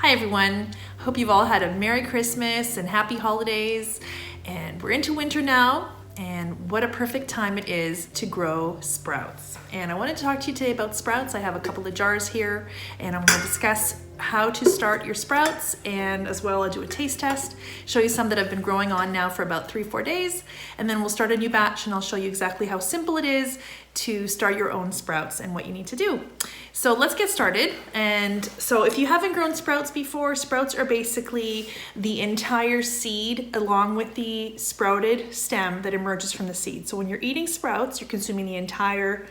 Hi everyone, hope you've all had a Merry Christmas and Happy Holidays, and we're into winter now, and what a perfect time it is to grow sprouts. And I wanted to talk to you today about sprouts. I have a couple of jars here, and I'm going to discuss how to start your sprouts, and as well I'll do a taste test, show you some that I've been growing on now for about 3-4 days, and then we'll start a new batch and I'll show you exactly how simple it is to start your own sprouts and what you need to do. So let's get started. And so if you haven't grown sprouts before, sprouts are basically the entire seed along with the sprouted stem that emerges from the seed. So when you're eating sprouts, you're consuming the entire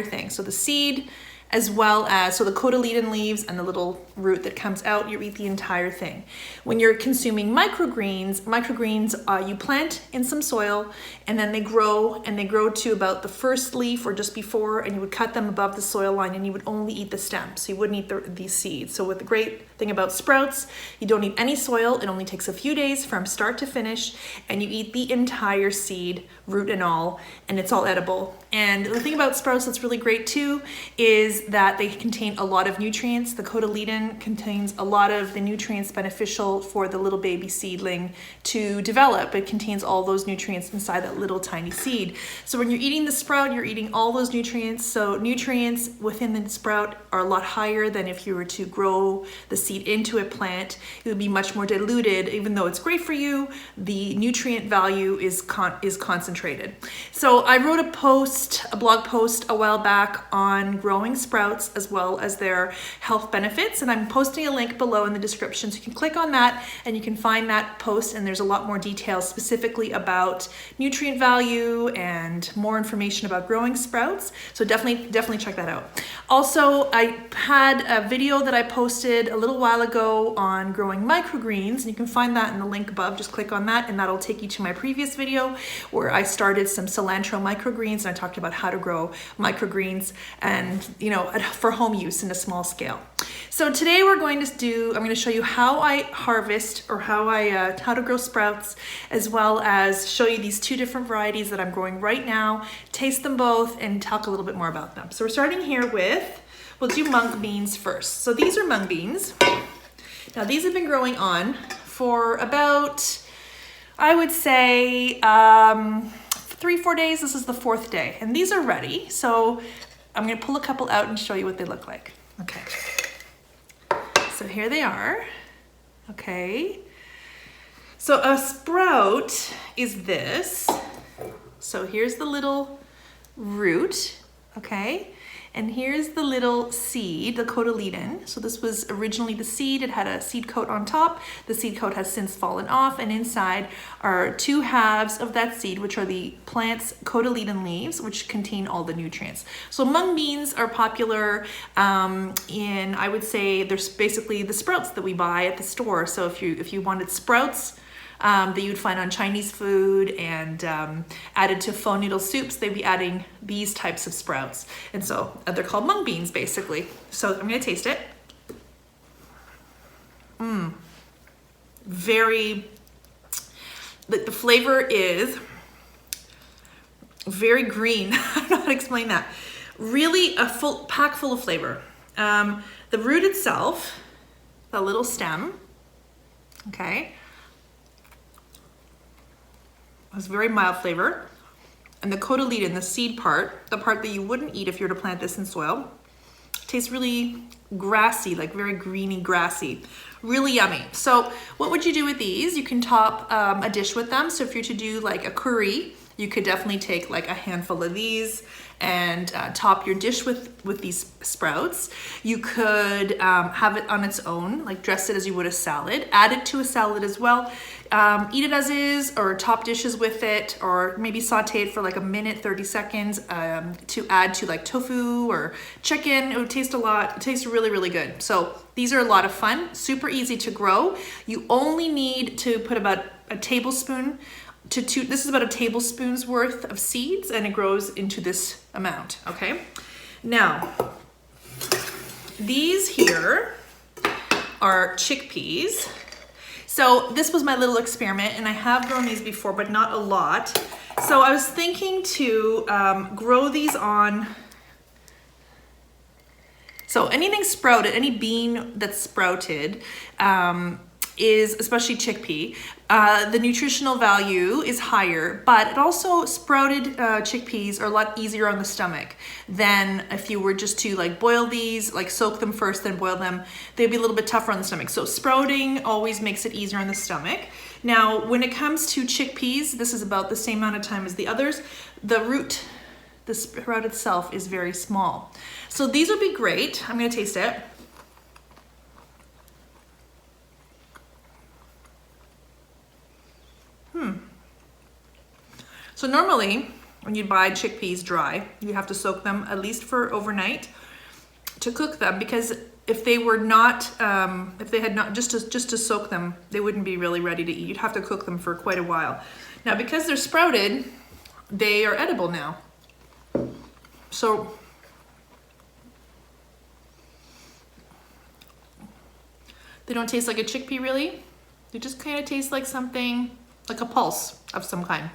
thing. So the seed, as well as, so the cotyledon leaves and the little root that comes out, you eat the entire thing. When you're consuming microgreens, you plant in some soil and then they grow to about the first leaf or just before, and you would cut them above the soil line and you would only eat the stem. So you wouldn't eat these seeds. So what the great thing about sprouts, you don't need any soil. It only takes a few days from start to finish, and you eat the entire seed, root and all, and it's all edible. And the thing about sprouts that's really great too is that they contain a lot of nutrients. The cotyledon contains a lot of the nutrients beneficial for the little baby seedling to develop. It contains all those nutrients inside that little tiny seed. So when you're eating the sprout, you're eating all those nutrients. So nutrients within the sprout are a lot higher than if you were to grow the seed into a plant. It would be much more diluted. Even though it's great for you, the nutrient value is concentrated. So I wrote a blog post a while back on growing sprouts as well as their health benefits, and I'm posting a link below in the description, so you can click on that and you can find that post, and there's a lot more details specifically about nutrient value and more information about growing sprouts. So definitely check that out. Also, I had a video that I posted a little while ago on growing microgreens, and you can find that in the link above. Just click on that and that'll take you to my previous video where I started some cilantro microgreens and I talked about how to grow microgreens and for home use in a small scale. So today I'm going to show you how I harvest, or how to grow sprouts, as well as show you these two different varieties that I'm growing right now, taste them both, and talk a little bit more about them. So we're starting here with, we'll do mung beans first. So these are mung beans. Now these have been growing on for about, I would say, 3-4 days. This is the 4th day, and these are ready. So I'm gonna pull a couple out and show you what they look like. Okay, so here they are. Okay, so a sprout is this. So here's the little root, okay? And here's the little seed, the cotyledon. So this was originally the seed. It had a seed coat on top. The seed coat has since fallen off, and inside are 2 halves of that seed, which are the plant's cotyledon leaves, which contain all the nutrients. So mung beans are popular I would say, there's basically the sprouts that we buy at the store. So if you wanted sprouts that you'd find on Chinese food and added to pho noodle soups, they'd be adding these types of sprouts. And so they're called mung beans basically. So I'm gonna taste it. The flavor is very green. I don't know how to explain that. Really a full pack full of flavor. The root itself, the little stem, okay, has very mild flavor. And the cotyledon, the seed part, the part that you wouldn't eat if you were to plant this in soil, tastes really grassy, like very greeny, grassy. Really yummy. So what would you do with these? You can top a dish with them. So if you're to do like a curry, you could definitely take like a handful of these and top your dish with these sprouts. You could have it on its own, like dress it as you would a salad, add it to a salad as well. Eat it as is, or top dishes with it, or maybe saute it for like a minute, 30 seconds to add to like tofu or chicken. It would taste it tastes really, really good. So these are a lot of fun, super easy to grow. You only need to put about a tablespoon this is about a tablespoon's worth of seeds, and it grows into this amount, okay? Now, these here are chickpeas. So this was my little experiment, and I have grown these before, but not a lot. So I was thinking to grow these on So anything sprouted, any bean that's sprouted, is, especially chickpea, the nutritional value is higher, but it also, sprouted chickpeas are a lot easier on the stomach than if you were just to like boil these, like soak them first, then boil them. They'd be a little bit tougher on the stomach. So sprouting always makes it easier on the stomach. Now, when it comes to chickpeas, this is about the same amount of time as the others. The root, the sprout itself is very small. So these would be great. I'm gonna taste it. So normally, when you buy chickpeas dry, you have to soak them at least for overnight to cook them, because if they were not, if they had not, just to soak them, they wouldn't be really ready to eat. You'd have to cook them for quite a while. Now, because they're sprouted, they are edible now. So they don't taste like a chickpea really. They just kind of taste like something, like a pulse of some kind.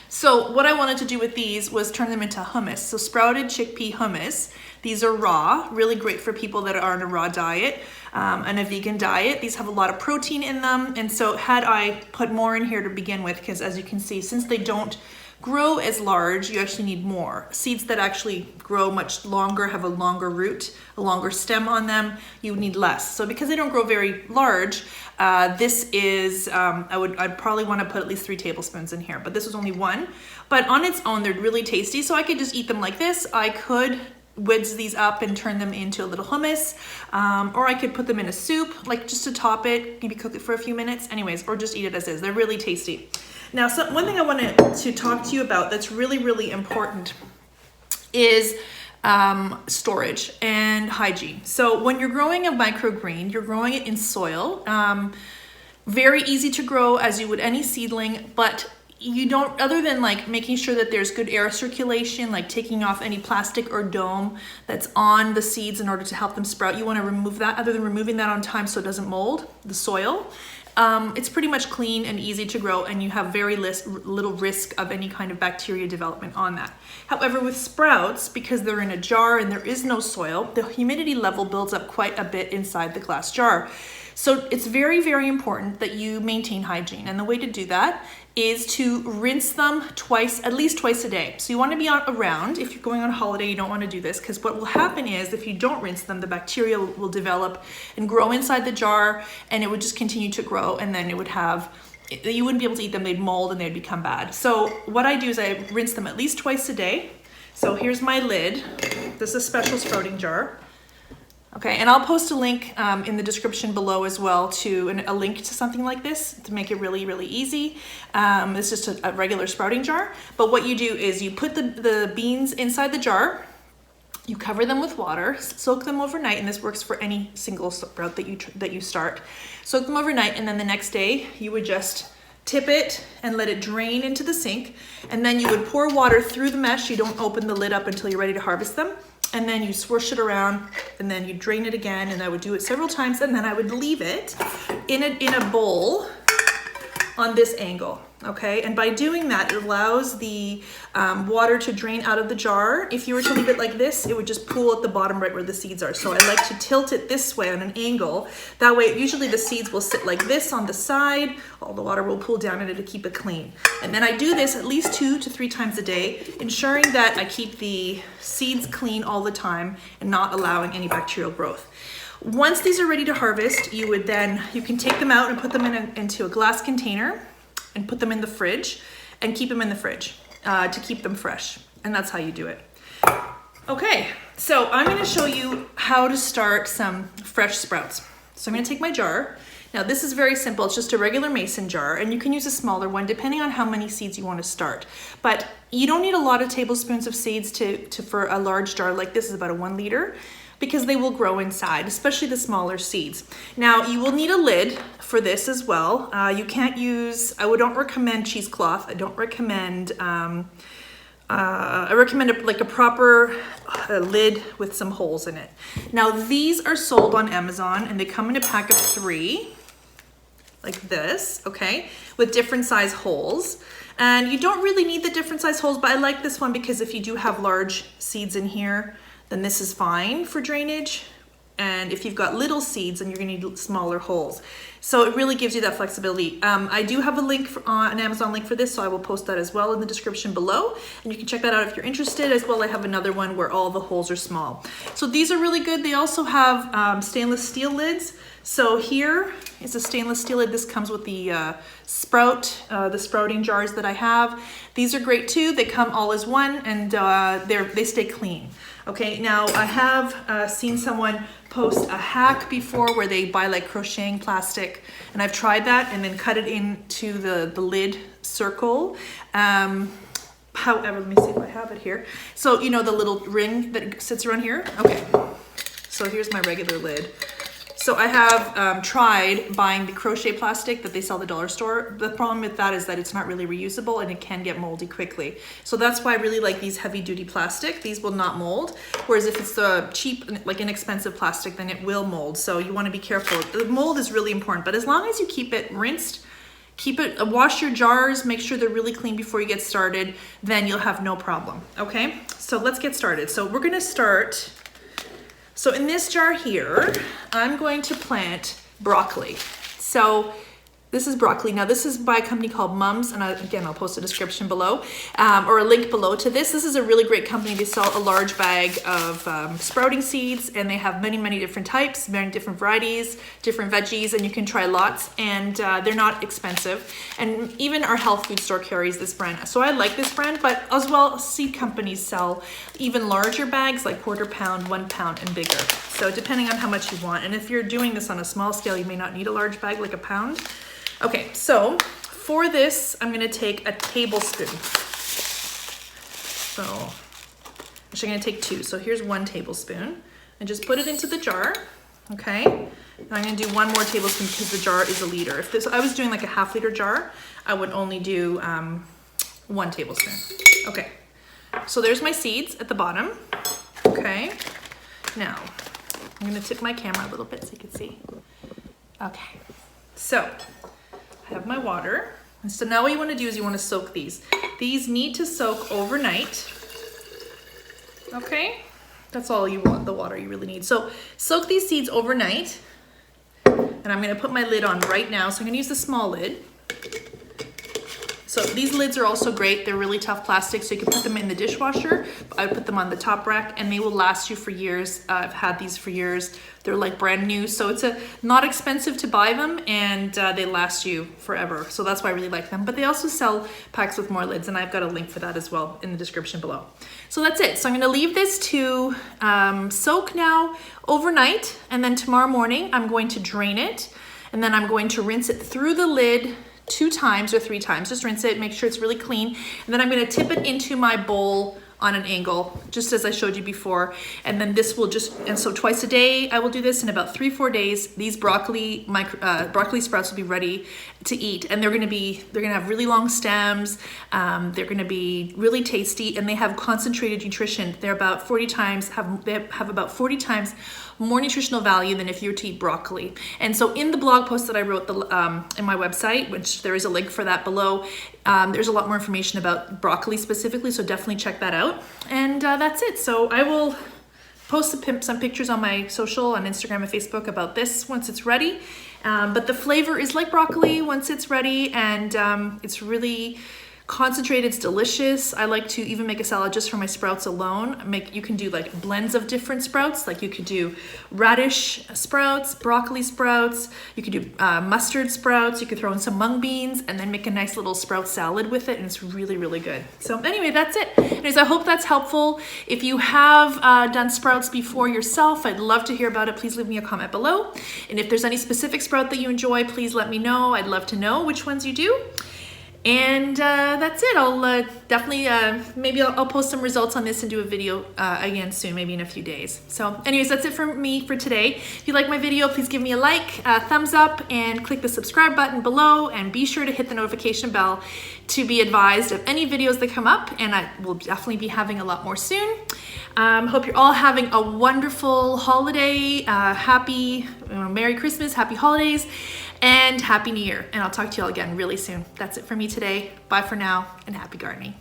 So what I wanted to do with these was turn them into hummus. So sprouted chickpea hummus. These are raw, really great for people that are on a raw diet and a vegan diet. These have a lot of protein in them. And so had I put more in here to begin with, because as you can see, since they don't grow as large, you actually need more. Seeds that actually grow much longer, have a longer root, a longer stem on them, you need less. So because they don't grow very large, this is, I'd probably want to put at least 3 tablespoons in here, but this was only 1. But on its own, they're really tasty. So I could just eat them like this. I could wedge these up and turn them into a little hummus, or I could put them in a soup, like just to top it, maybe cook it for a few minutes, anyways, or just eat it as is. They're really tasty. Now, one thing I wanted to talk to you about that's really, really important is storage and hygiene. So when you're growing a microgreen, you're growing it in soil. Very easy to grow as you would any seedling, but you don't, other than like making sure that there's good air circulation, like taking off any plastic or dome that's on the seeds in order to help them sprout, you want to remove that. Other than removing that on time so it doesn't mold the soil, it's pretty much clean and easy to grow, and you have very little risk of any kind of bacteria development on that. However, with sprouts, because they're in a jar and there is no soil, the humidity level builds up quite a bit inside the glass jar. So it's very, very important that you maintain hygiene. And the way to do that is to rinse them at least twice a day. So you want to be around. If you're going on holiday, you don't want to do this, because what will happen is if you don't rinse them, the bacteria will develop and grow inside the jar, and it would just continue to grow, and then it would you wouldn't be able to eat them. They'd mold and they'd become bad. So what I do is I rinse them at least twice a day. So here's my lid. This is a special sprouting jar. Okay, and I'll post a link in the description below as well to a link to something like this to make it really, really easy. It's just a regular sprouting jar. But what you do is you put the beans inside the jar, you cover them with water, soak them overnight, and this works for any single sprout that you start. Soak them overnight, and then the next day you would just tip it and let it drain into the sink, and then you would pour water through the mesh. You don't open the lid up until you're ready to harvest them. And then you swoosh it around, and then you drain it again, and I would do it several times, and then I would leave it in a bowl on this angle, okay? And by doing that, it allows the water to drain out of the jar. If you were to leave it like this, it would just pool at the bottom right where the seeds are. So I like to tilt it this way on an angle. That way, usually the seeds will sit like this on the side. All the water will pool down in it to keep it clean. And then I do this at least 2 to 3 times a day, ensuring that I keep the seeds clean all the time and not allowing any bacterial growth. Once these are ready to harvest, you can take them out and put them into a glass container and put them in the fridge and keep them in the fridge to keep them fresh. And that's how you do it. Okay, so I'm gonna show you how to start some fresh sprouts. So I'm gonna take my jar. Now this is very simple, it's just a regular mason jar, and you can use a smaller one depending on how many seeds you want to start. But you don't need a lot of tablespoons of seeds for a large jar like this. Is about a 1 liter, because they will grow inside, especially the smaller seeds. Now you will need a lid for this as well. You can't use, I don't recommend cheesecloth. I don't recommend, I recommend a proper lid with some holes in it. Now these are sold on Amazon, and they come in a pack of 3, like this, okay, with different size holes. And you don't really need the different size holes, but I like this one because if you do have large seeds in here, then this is fine for drainage. And if you've got little seeds, then you're gonna need smaller holes. So it really gives you that flexibility. I do have a link an Amazon link for this, so I will post that as well in the description below. And you can check that out if you're interested. As well, I have another one where all the holes are small. So these are really good. They also have stainless steel lids. So here is a stainless steel lid. This comes with the sprouting jars that I have. These are great too. They come all as one, and they stay clean. Okay, now I have seen someone post a hack before where they buy like crocheting plastic, and I've tried that and then cut it into the lid circle. However, let me see if I have it here. So you know the little ring that sits around here? Okay, so here's my regular lid. So I have tried buying the crochet plastic that they sell at the dollar store. The problem with that is that it's not really reusable and it can get moldy quickly. So that's why I really like these heavy duty plastic. These will not mold. Whereas if it's the cheap, like inexpensive plastic, then it will mold. So you want to be careful. The mold is really important, but as long as you keep it rinsed, wash your jars, make sure they're really clean before you get started, then you'll have no problem. Okay, so let's get started. So we're gonna start. So in this jar here, I'm going to plant broccoli. So this is broccoli. Now this is by a company called Mums, and again, I'll post a description below, or a link below to this. This is a really great company. They sell a large bag of sprouting seeds, and they have many, many different types, many different varieties, different veggies, and you can try lots, and they're not expensive. And even our health food store carries this brand. So I like this brand, but as well, seed companies sell even larger bags, like 1/4 pound, 1 pound, and bigger. So depending on how much you want. And if you're doing this on a small scale, you may not need a large bag like a pound. Okay, so for this, I'm gonna take a tablespoon. So, actually I'm gonna take 2. So here's 1 tablespoon and just put it into the jar, okay? And I'm gonna do 1 more tablespoon because the jar is a liter. If I was doing like a ½ liter jar, I would only do 1 tablespoon. Okay, so there's my seeds at the bottom, okay? Now, I'm gonna tip my camera a little bit so you can see. Okay, so I have my water. And so now what you want to do is you want to soak these. These need to soak overnight. Okay? That's all you want, the water you really need. So soak these seeds overnight. And I'm going to put my lid on right now. So I'm going to use the small lid. So these lids are also great. They're really tough plastic, so you can put them in the dishwasher. I put them on the top rack and they will last you for years. I've had these for years. They're like brand new. So it's not expensive to buy them, and they last you forever. So that's why I really like them. But they also sell packs with more lids, and I've got a link for that as well in the description below. So that's it. So I'm gonna leave this to soak now overnight, and then tomorrow morning I'm going to drain it, and then I'm going to rinse it through the lid 2 times or 3 times. Just rinse it, make sure it's really clean. And then I'm gonna tip it into my bowl on an angle, just as I showed you before. And then this will and so twice a day I will do this. In about 3-4 days, these broccoli sprouts will be ready to eat. And they're gonna have really long stems. They're gonna be really tasty, and they have concentrated nutrition. They're about 40 times, they have about 40 times more nutritional value than if you were to eat broccoli. And so in the blog post that I wrote in my website, which there is a link for that below, there's a lot more information about broccoli specifically, so definitely check that out. And that's it. So I will post some pictures on my social, on Instagram and Facebook about this once it's ready. But the flavor is like broccoli once it's ready, and it's really concentrated. It's delicious. I like to even make a salad just for my sprouts alone. You can do like blends of different sprouts. Like you could do radish sprouts, broccoli sprouts. You could do mustard sprouts. You could throw in some mung beans and then make a nice little sprout salad with it, and it's really, really good. So anyway, that's it. Anyways, I hope that's helpful. If you have done sprouts before yourself, I'd love to hear about it. Please leave me a comment below. And if there's any specific sprout that you enjoy, please let me know. I'd love to know which ones you do. And that's it. I'll definitely, maybe I'll post some results on this and do a video again soon, maybe in a few days. So anyways, that's it for me for today. If you like my video, please give me a like, thumbs up, and click the subscribe button below, and be sure to hit the notification bell to be advised of any videos that come up, and I will definitely be having a lot more soon. Hope you're all having a wonderful holiday, happy, Merry Christmas, happy holidays, and Happy New Year. And I'll talk to you all again really soon. That's it for me today. Bye for now, and happy gardening.